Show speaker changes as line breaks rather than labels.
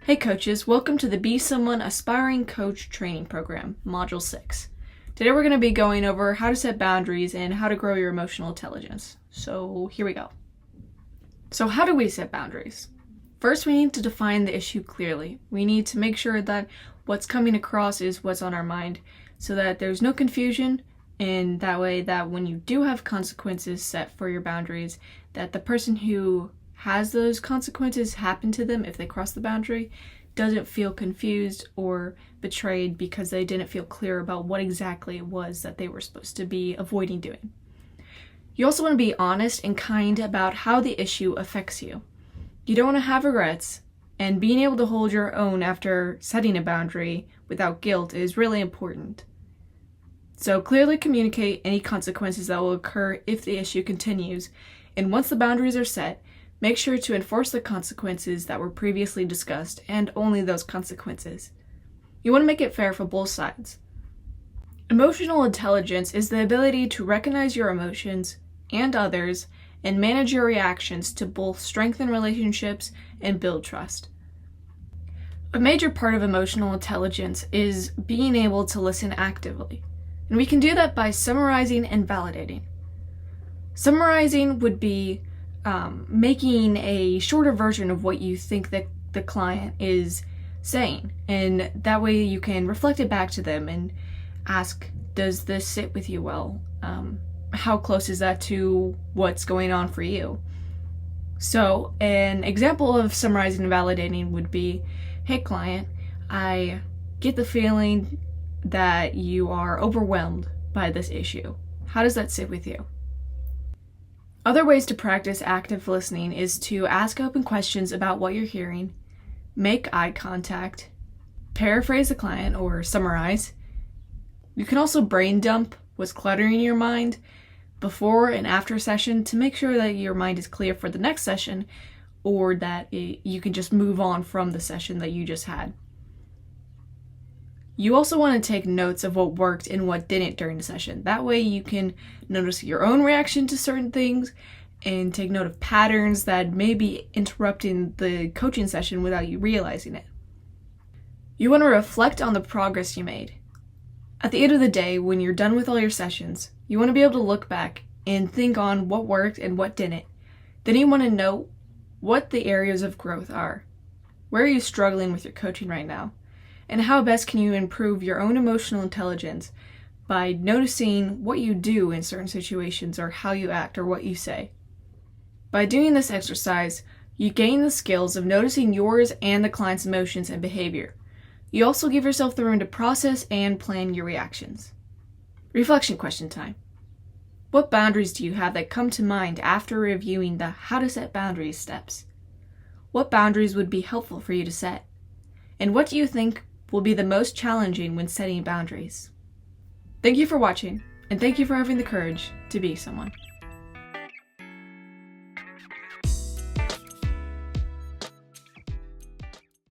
Hey coaches, welcome to the Be Someone Aspiring Coach Training Program, Module 6. Today we're going to be going over how to set boundaries and how to grow your emotional intelligence. So here we go. So how do we set boundaries? First, we need to define the issue clearly. We need to make sure that what's coming across is what's on our mind so that there's no confusion, and that way that when you do have consequences set for your boundaries, that the person who has those consequences happen to them if they cross the boundary doesn't feel confused or betrayed because they didn't feel clear about what exactly it was that they were supposed to be avoiding doing. You also want to be honest and kind about how the issue affects you. You don't want to have regrets, and being able to hold your own after setting a boundary without guilt is really important. So clearly communicate any consequences that will occur if the issue continues, and once the boundaries are set, make sure to enforce the consequences that were previously discussed, and only those consequences. You want to make it fair for both sides. Emotional intelligence is the ability to recognize your emotions and others and manage your reactions to both strengthen relationships and build trust. A major part of emotional intelligence is being able to listen actively, and we can do that by summarizing and validating. Summarizing would be making a shorter version of what you think that the client is saying, and that way you can reflect it back to them and ask, does this sit with you well? How close is that to what's going on for you? So an example of summarizing and validating would be, hey client, I get the feeling that you are overwhelmed by this issue. How does that sit with you? Other ways to practice active listening is to ask open questions about what you're hearing, make eye contact, paraphrase the client or summarize. You can also brain dump what's cluttering your mind before and after a session to make sure that your mind is clear for the next session, or that you can just move on from the session that you just had. You also want to take notes of what worked and what didn't during the session. That way you can notice your own reaction to certain things and take note of patterns that may be interrupting the coaching session without you realizing it. You want to reflect on the progress you made. At the end of the day, when you're done with all your sessions, you want to be able to look back and think on what worked and what didn't. Then you want to know what the areas of growth are. Where are you struggling with your coaching right now? And how best can you improve your own emotional intelligence by noticing what you do in certain situations or how you act or what you say. By doing this exercise, you gain the skills of noticing yours and the client's emotions and behavior. You also give yourself the room to process and plan your reactions. Reflection question time. What boundaries do you have that come to mind after reviewing the How to Set Boundaries steps? What boundaries would be helpful for you to set? And what do you think will be the most challenging when setting boundaries? Thank you for watching, and thank you for having the courage to be someone.